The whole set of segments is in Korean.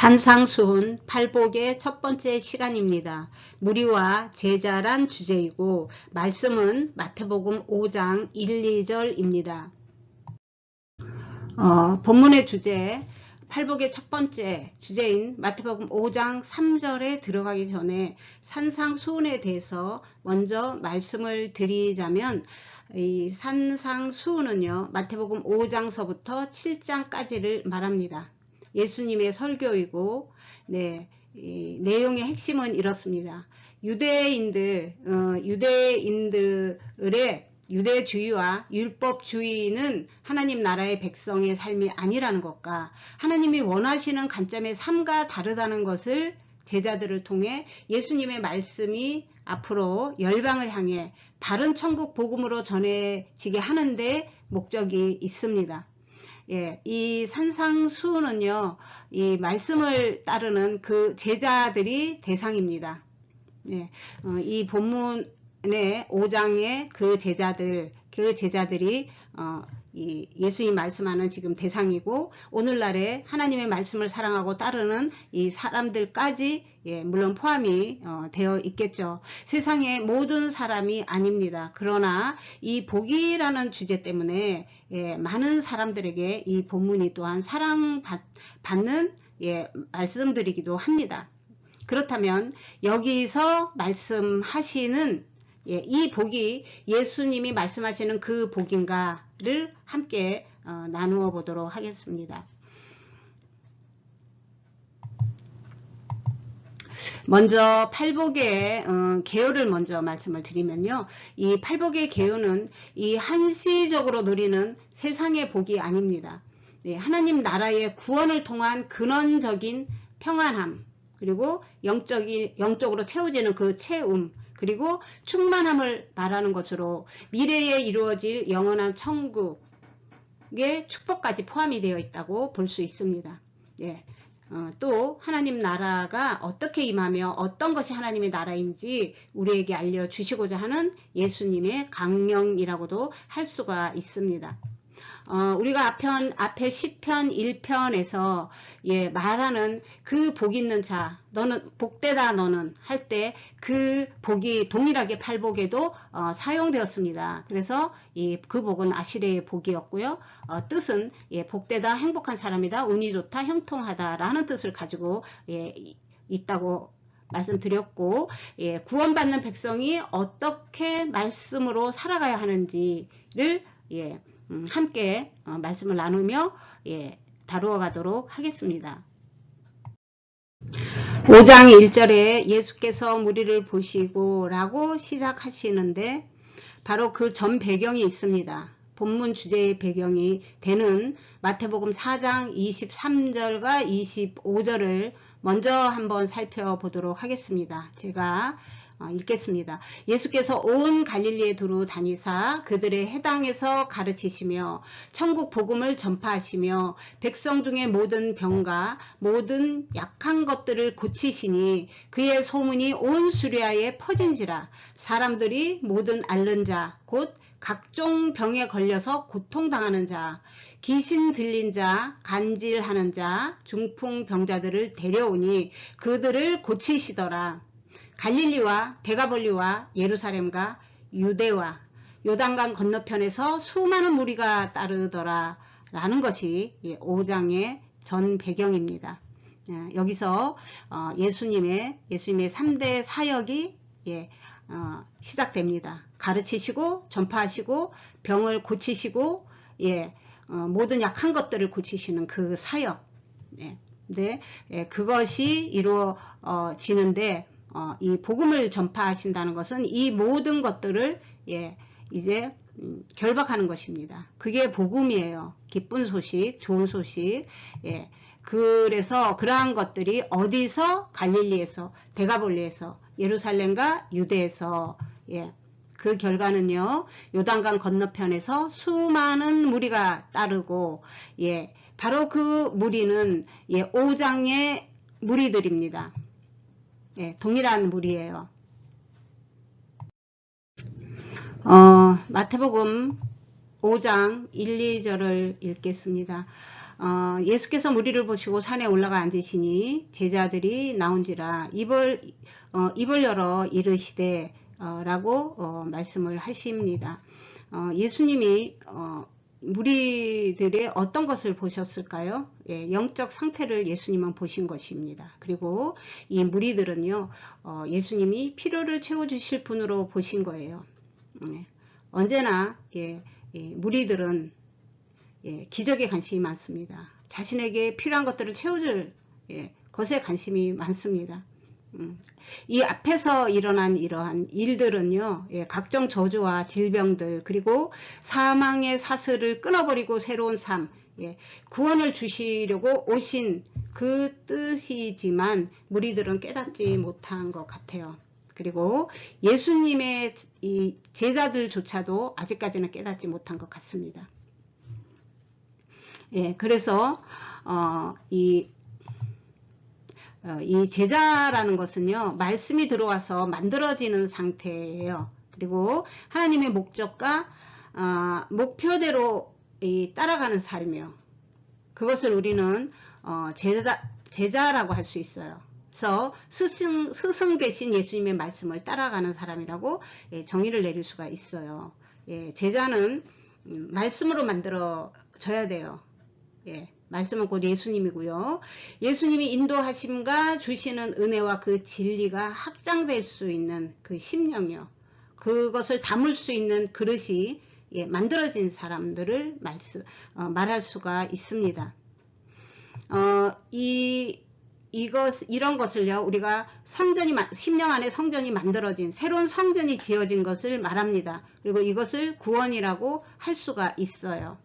산상수훈 팔복의 첫 번째 시간입니다. 무리와 제자란 주제이고 말씀은 마태복음 5장 1, 2절입니다. 본문의 주제 팔복의 첫 번째 주제인 마태복음 5장 3절에 들어가기 전에 산상수훈에 대해서 먼저 말씀을 드리자면, 이 산상수훈은요 마태복음 5장서부터 7장까지를 말합니다. 예수님의 설교이고, 이 내용의 핵심은 이렇습니다. 유대인들의 유대주의와 율법주의는 하나님 나라의 백성의 삶이 아니라는 것과 하나님이 원하시는 관점의 삶과 다르다는 것을 제자들을 통해 예수님의 말씀이 앞으로 열방을 향해 바른 천국 복음으로 전해지게 하는데 목적이 있습니다. 이 산상수훈은요, 이 말씀을 따르는 그 제자들이 대상입니다. 이 본문의 5장의 그 제자들이 이 예수님 말씀하는 지금 대상이고, 오늘날에 하나님의 말씀을 사랑하고 따르는 이 사람들까지 물론 포함이 되어 있겠죠. 세상의 모든 사람이 아닙니다. 그러나 이 복이라는 주제 때문에 많은 사람들에게 이 본문이 또한 사랑받는 말씀드리기도 합니다. 그렇다면 여기서 말씀하시는 이 복이 예수님이 말씀하시는 그 복인가를 함께 나누어 보도록 하겠습니다. 먼저 팔복의 개요를 먼저 말씀을 드리면요, 이 팔복의 개요는 이 한시적으로 누리는 세상의 복이 아닙니다. 하나님 나라의 구원을 통한 근원적인 평안함, 그리고 영적으로 채워지는 그 채움, 그리고 충만함을 말하는 것으로 미래에 이루어질 영원한 천국의 축복까지 포함이 되어 있다고 볼 수 있습니다. 또 하나님 나라가 어떻게 임하며 어떤 것이 하나님의 나라인지 우리에게 알려주시고자 하는 예수님의 강령이라고도 할 수가 있습니다. 우리가 앞에 시편 1편에서 말하는 그 복 있는 자, 너는 복되다 너는 할 때 그 복이 동일하게 팔복에도 사용되었습니다. 그래서 그 복은 아시레의 복이었고요. 뜻은 복되다, 행복한 사람이다, 운이 좋다, 형통하다 라는 뜻을 가지고 있다고 말씀드렸고, 구원받는 백성이 어떻게 말씀으로 살아가야 하는지를 함께 말씀을 나누며 다루어 가도록 하겠습니다. 5장 1절에 예수께서 무리를 보시고 라고 시작하시는데, 바로 그 전 배경이 있습니다. 본문 주제의 배경이 되는 마태복음 4장 23절과 25절을 먼저 한번 살펴보도록 하겠습니다. 제가 읽겠습니다. 예수께서 온 갈릴리에 두루 다니사 그들의 해당에서 가르치시며 천국 복음을 전파하시며 백성 중에 모든 병과 모든 약한 것들을 고치시니 그의 소문이 온 수리아에 퍼진지라. 사람들이 모든 앓는 자 곧 각종 병에 걸려서 고통당하는 자, 귀신 들린 자, 간질하는 자, 중풍 병자들을 데려오니 그들을 고치시더라. 갈릴리와 데가볼리와 예루살렘과 유대와 요단강 건너편에서 수많은 무리가 따르더라 라는 것이 5장의 전 배경입니다. 여기서 예수님의 3대 사역이 시작됩니다. 가르치시고 전파하시고 병을 고치시고 모든 약한 것들을 고치시는 그 사역. 그것이 이루어지는데, 이 복음을 전파하신다는 것은 이 모든 것들을 이제 결박하는 것입니다. 그게 복음이에요. 기쁜 소식, 좋은 소식. 그래서 그러한 것들이 어디서? 갈릴리에서, 데가볼리에서, 예루살렘과 유대에서. 그 결과는요, 요단강 건너편에서 수많은 무리가 따르고, 바로 그 무리는 5장의 무리들입니다. 동일한 무리예요. 마태복음 5장 1, 2절을 읽겠습니다. 예수께서 무리를 보시고 산에 올라가 앉으시니 제자들이 나온지라 입을 열어 이르시되 라고 말씀을 하십니다. 예수님이 무리들의 어떤 것을 보셨을까요? 예, 영적 상태를 예수님은 보신 것입니다. 그리고 이 무리들은요, 예수님이 필요를 채워주실 분으로 보신 거예요. 언제나 무리들은 기적에 관심이 많습니다. 자신에게 필요한 것들을 채워줄 것에 관심이 많습니다. 이 앞에서 일어난 이러한 일들은요, 각종 저주와 질병들, 그리고 사망의 사슬을 끊어버리고 새로운 삶, 구원을 주시려고 오신 그 뜻이지만 무리들은 깨닫지 못한 것 같아요. 그리고 예수님의 이 제자들조차도 아직까지는 깨닫지 못한 것 같습니다. 그래서 이 제자라는 것은요, 말씀이 들어와서 만들어지는 상태예요. 그리고 하나님의 목적과 목표대로 따라가는 삶이요. 그것을 우리는 제자라고 할 수 있어요. 그래서 스승 대신 예수님의 말씀을 따라가는 사람이라고 정의를 내릴 수가 있어요. 제자는 말씀으로 만들어져야 돼요. 말씀은 곧 예수님이고요. 예수님이 인도하심과 주시는 은혜와 그 진리가 확장될 수 있는 그 심령이요. 그것을 담을 수 있는 그릇이 만들어진 사람들을 말할 수가 있습니다. 이런 것을요, 우리가 심령 안에 성전이 만들어진, 새로운 성전이 지어진 것을 말합니다. 그리고 이것을 구원이라고 할 수가 있어요.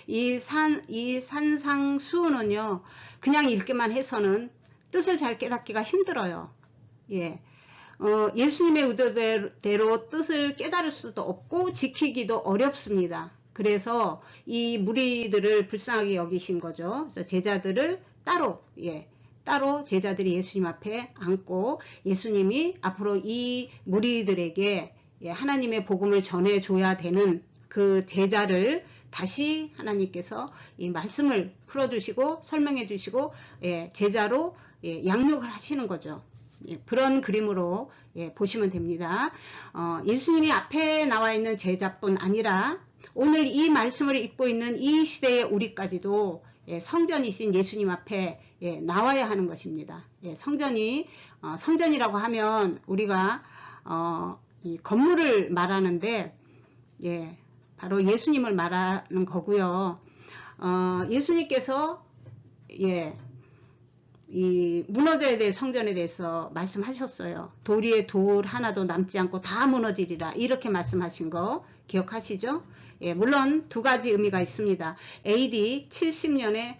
이 산상수훈은요, 그냥 읽기만 해서는 뜻을 잘 깨닫기가 힘들어요. 예수님의 의도대로 뜻을 깨달을 수도 없고 지키기도 어렵습니다. 그래서 이 무리들을 불쌍하게 여기신 거죠. 제자들을 따로 제자들이 예수님 앞에 앉고 예수님이 앞으로 이 무리들에게 하나님의 복음을 전해줘야 되는 그 제자를 다시 하나님께서 이 말씀을 풀어주시고 설명해 주시고 제자로 양육을 하시는 거죠. 그런 그림으로 보시면 됩니다. 예수님이 앞에 나와 있는 제자뿐 아니라 오늘 이 말씀을 읽고 있는 이 시대의 우리까지도 성전이신 예수님 앞에 나와야 하는 것입니다. 성전이라고 하면 우리가 이 건물을 말하는데 바로 예수님을 말하는 거고요. 예수님께서 이 무너져야 될 성전에 대해서 말씀하셨어요. 돌 위에 돌 하나도 남지 않고 다 무너지리라, 이렇게 말씀하신 거 기억하시죠? 물론 두 가지 의미가 있습니다. AD 70년에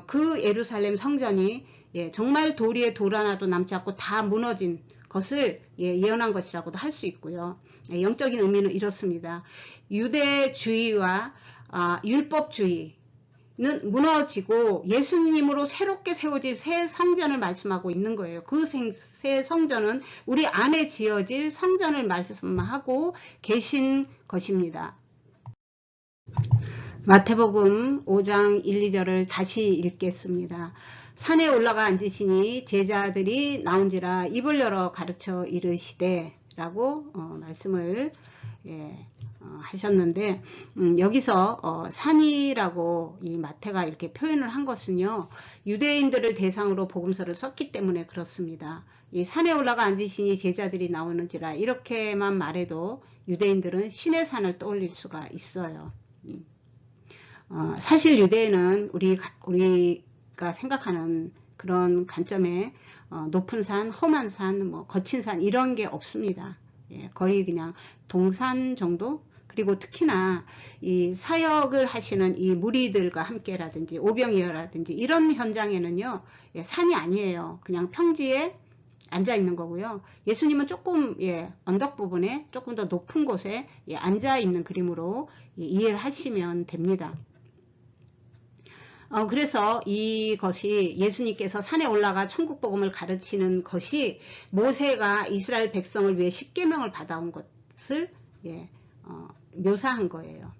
그 예루살렘 성전이 정말 돌 위에 돌 하나도 남지 않고 다 무너진 것을 예언한 것이라고도 할 수 있고요. 영적인 의미는 이렇습니다. 유대주의와 율법주의는 무너지고 예수님으로 새롭게 세워질 새 성전을 말씀하고 있는 거예요. 그 새 성전은 우리 안에 지어질 성전을 말씀하고 계신 것입니다. 마태복음 5장 1, 2절을 다시 읽겠습니다. 산에 올라가 앉으시니 제자들이 나온지라 입을 열어 가르쳐 이르시되 라고 말씀을 하셨는데, 여기서 산이라고 이 마태가 이렇게 표현을 한 것은요, 유대인들을 대상으로 복음서를 썼기 때문에 그렇습니다. 이 산에 올라가 앉으시니 제자들이 나오는지라 이렇게만 말해도 유대인들은 신의 산을 떠올릴 수가 있어요. 사실 유대인은 우리가 생각하는 그런 관점에 높은 산, 험한 산, 거친 산 이런 게 없습니다. 거의 그냥 동산 정도? 그리고 특히나 이 사역을 하시는 이 무리들과 함께라든지 오병이어라든지 이런 현장에는요, 산이 아니에요. 그냥 평지에 앉아 있는 거고요. 예수님은 조금 언덕 부분에 조금 더 높은 곳에 앉아 있는 그림으로 이해를 하시면 됩니다. 그래서 이것이 예수님께서 산에 올라가 천국 복음을 가르치는 것이 모세가 이스라엘 백성을 위해 십계명을 받아온 것을 묘사한 거예요.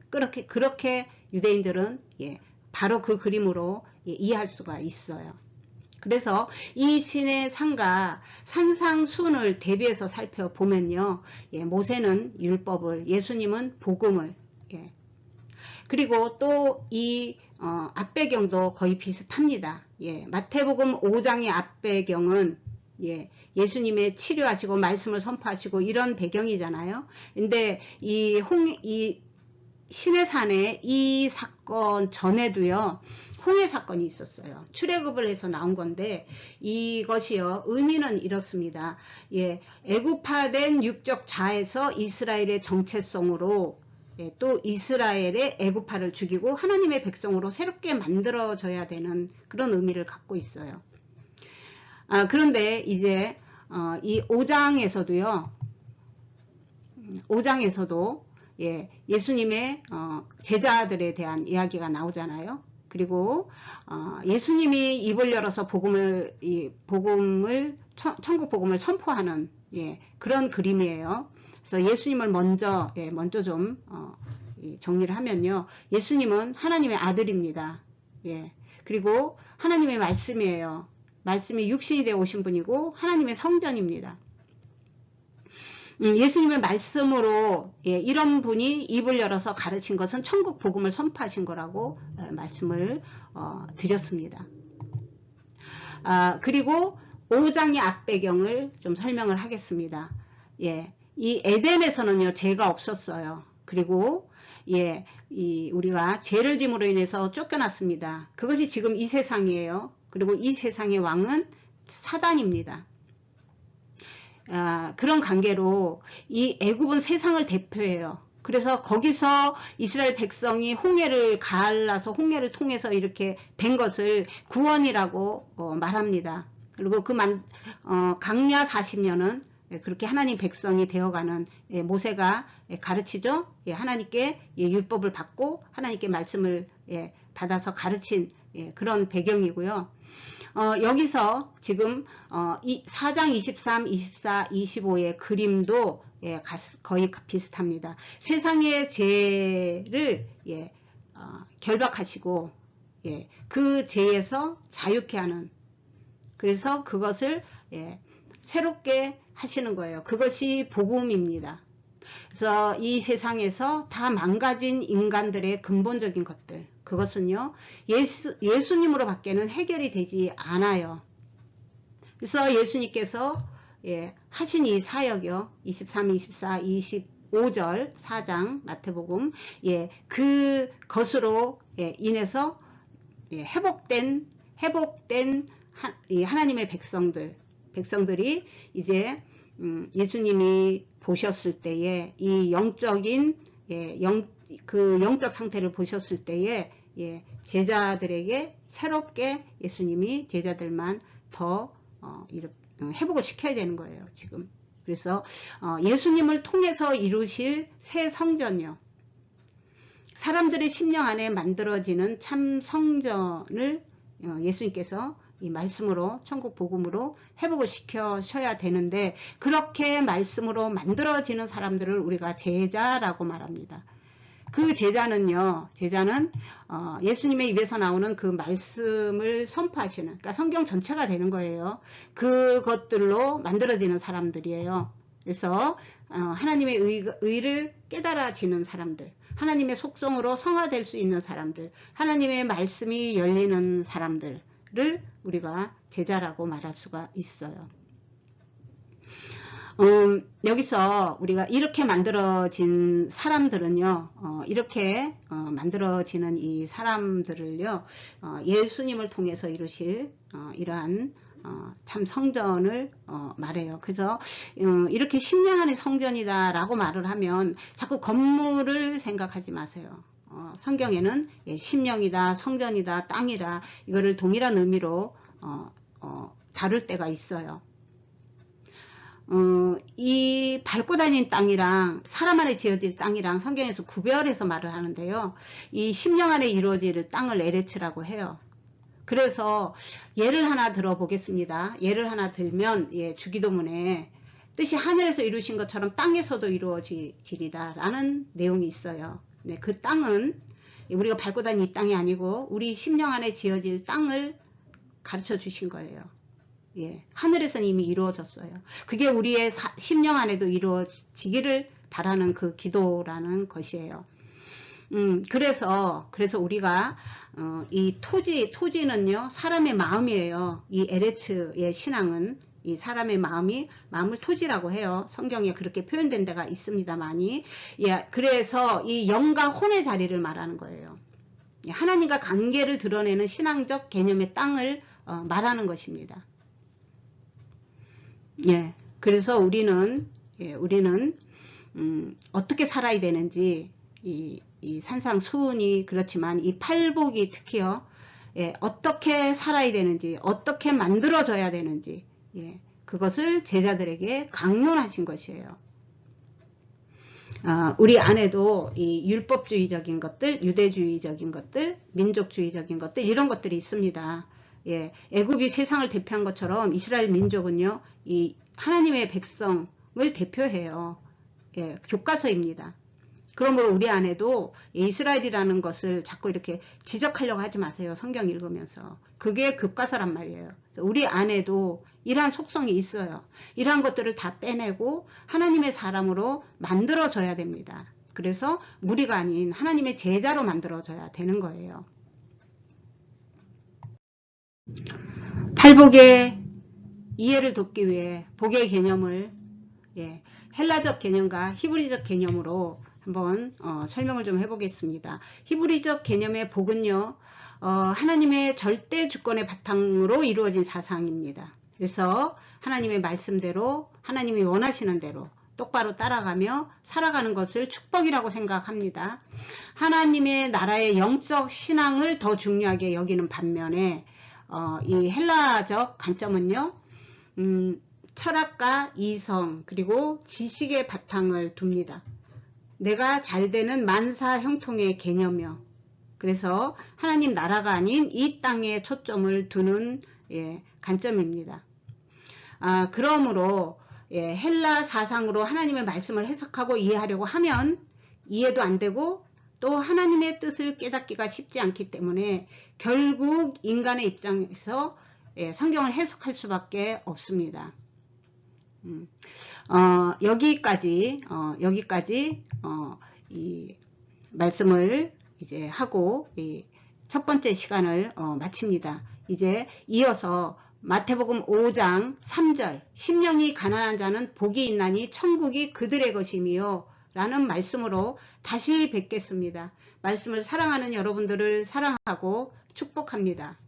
그렇게 유대인들은 바로 그 그림으로 이해할 수가 있어요. 그래서 이 신의 산과 산상순을 대비해서 살펴보면요, 모세는 율법을, 예수님은 복음을, 그리고 또 이 앞배경도 거의 비슷합니다. 마태복음 5장의 앞배경은 예수님의 치료하시고 말씀을 선포하시고 이런 배경이잖아요. 근데 이 신의 산에 이 사건 전에도요, 홍해 사건이 있었어요. 출애굽을 해서 나온 건데 이것이요, 의미는 이렇습니다. 애굽화된 육적 자에서 이스라엘의 정체성으로, 또 이스라엘의 애굽파를 죽이고 하나님의 백성으로 새롭게 만들어져야 되는 그런 의미를 갖고 있어요. 그런데 이제 이 5장에서도요, 5장에서도 예수님의 제자들에 대한 이야기가 나오잖아요. 그리고 예수님이 입을 열어서 천국 복음을 선포하는 그런 그림이에요. 그래서 예수님을 먼저 좀 정리를 하면요, 예수님은 하나님의 아들입니다. 그리고 하나님의 말씀이에요. 말씀이 육신이 되어 오신 분이고 하나님의 성전입니다. 예수님의 말씀으로 이런 분이 입을 열어서 가르친 것은 천국 복음을 선포하신 거라고 말씀을 드렸습니다. 그리고 5장의 앞배경을 좀 설명을 하겠습니다. 이 에덴에서는요, 죄가 없었어요. 그리고 우리가 죄를 짐으로 인해서 쫓겨났습니다. 그것이 지금 이 세상이에요. 그리고 이 세상의 왕은 사단입니다. 그런 관계로 이 애굽은 세상을 대표해요. 그래서 거기서 이스라엘 백성이 홍해를 갈라서 홍해를 통해서 이렇게 된 것을 구원이라고 말합니다. 그리고 강야 40년은 그렇게 하나님 백성이 되어가는, 모세가 가르치죠. 하나님께 율법을 받고 하나님께 말씀을 받아서 가르친 그런 배경이고요. 여기서 지금 4장 23, 24, 25의 그림도 거의 비슷합니다. 세상의 죄를 결박하시고 그 죄에서 자유케 하는, 그래서 그것을 새롭게 하시는 거예요. 그것이 복음입니다. 그래서 이 세상에서 다 망가진 인간들의 근본적인 것들, 그것은요, 예수님으로 밖에는 해결이 되지 않아요. 그래서 예수님께서 하신 이 사역이요, 23, 24, 25절 4장 마태복음, 그것으로 인해서 회복된 하나님의 백성들이 이제 예수님이 보셨을 때에 이 영적인 그 영적 상태를 보셨을 때에 제자들에게 새롭게 예수님이 제자들만 더 회복을 시켜야 되는 거예요, 지금. 그래서 예수님을 통해서 이루실 새 성전이요, 사람들의 심령 안에 만들어지는 참 성전을 예수님께서 이 말씀으로, 천국 복음으로 회복을 시켜셔야 되는데, 그렇게 말씀으로 만들어지는 사람들을 우리가 제자라고 말합니다. 그 제자는 예수님의 입에서 나오는 그 말씀을 선포하시는, 그러니까 성경 전체가 되는 거예요. 그것들로 만들어지는 사람들이에요. 그래서 하나님의 의를 깨달아지는 사람들, 하나님의 속성으로 성화될 수 있는 사람들, 하나님의 말씀이 열리는 사람들을 우리가 제자라고 말할 수가 있어요. 여기서 우리가 이렇게 만들어진 사람들은요, 이렇게 만들어지는 이 사람들을요, 예수님을 통해서 이루실 이러한 참 성전을 말해요. 그래서 이렇게 심령안의 성전이다 라고 말을 하면 자꾸 건물을 생각하지 마세요. 성경에는 심령이다, 성전이다, 땅이다, 이거를 동일한 의미로 다룰 때가 있어요. 이 밟고 다니는 땅이랑 사람 안에 지어질 땅이랑 성경에서 구별해서 말을 하는데요, 이 심령 안에 이루어질 땅을 에레츠라고 해요. 그래서 예를 하나 들어보겠습니다. 예를 하나 들면, 주기도문에 뜻이 하늘에서 이루신 것처럼 땅에서도 이루어지리다 라는 내용이 있어요. 네, 그 땅은 우리가 밟고 다니는 이 땅이 아니고 우리 심령 안에 지어질 땅을 가르쳐 주신 거예요. 예, 하늘에서는 이미 이루어졌어요. 그게 우리의 심령 안에도 이루어지기를 바라는 그 기도라는 것이에요. 그래서 우리가 이 토지는요 사람의 마음이에요. 이 에레츠의 신앙은 이 사람의 마음을 토지라고 해요. 성경에 그렇게 표현된 데가 있습니다만이. 예, 그래서 이 영과 혼의 자리를 말하는 거예요. 예, 하나님과 관계를 드러내는 신앙적 개념의 땅을 말하는 것입니다. 예, 그래서 우리는 어떻게 살아야 되는지 이 산상수훈이 그렇지만 이 팔복이 특히요. 예, 어떻게 살아야 되는지, 어떻게 만들어져야 되는지, 예, 그것을 제자들에게 강론하신 것이에요. 우리 안에도 이 율법주의적인 것들, 유대주의적인 것들, 민족주의적인 것들 이런 것들이 있습니다. 예, 애굽이 세상을 대표한 것처럼 이스라엘 민족은요, 이 하나님의 백성을 대표해요. 예, 교과서입니다. 그러므로 우리 안에도 이스라엘이라는 것을 자꾸 이렇게 지적하려고 하지 마세요. 성경 읽으면서. 그게 교과서란 말이에요. 우리 안에도 이러한 속성이 있어요. 이러한 것들을 다 빼내고 하나님의 사람으로 만들어져야 됩니다. 그래서 무리가 아닌 하나님의 제자로 만들어져야 되는 거예요. 팔복의 이해를 돕기 위해 복의 개념을 헬라적 개념과 히브리적 개념으로 한번 설명을 좀 해보겠습니다. 히브리적 개념의 복은요, 하나님의 절대 주권의 바탕으로 이루어진 사상입니다. 그래서 하나님의 말씀대로, 하나님이 원하시는 대로 똑바로 따라가며 살아가는 것을 축복이라고 생각합니다. 하나님의 나라의 영적 신앙을 더 중요하게 여기는 반면에 이 헬라적 관점은요, 철학과 이성 그리고 지식의 바탕을 둡니다. 내가 잘 되는 만사 형통의 개념이요. 그래서 하나님 나라가 아닌 이 땅에 초점을 두는 관점입니다. 그러므로 헬라 사상으로 하나님의 말씀을 해석하고 이해하려고 하면 이해도 안 되고 또 하나님의 뜻을 깨닫기가 쉽지 않기 때문에 결국 인간의 입장에서 성경을 해석할 수밖에 없습니다. 여기까지 이 말씀을 이제 하고 첫 번째 시간을 마칩니다. 이제 이어서 마태복음 5장 3절 심령이 가난한 자는 복이 있나니 천국이 그들의 것이며 라는 말씀으로 다시 뵙겠습니다. 말씀을 사랑하는 여러분들을 사랑하고 축복합니다.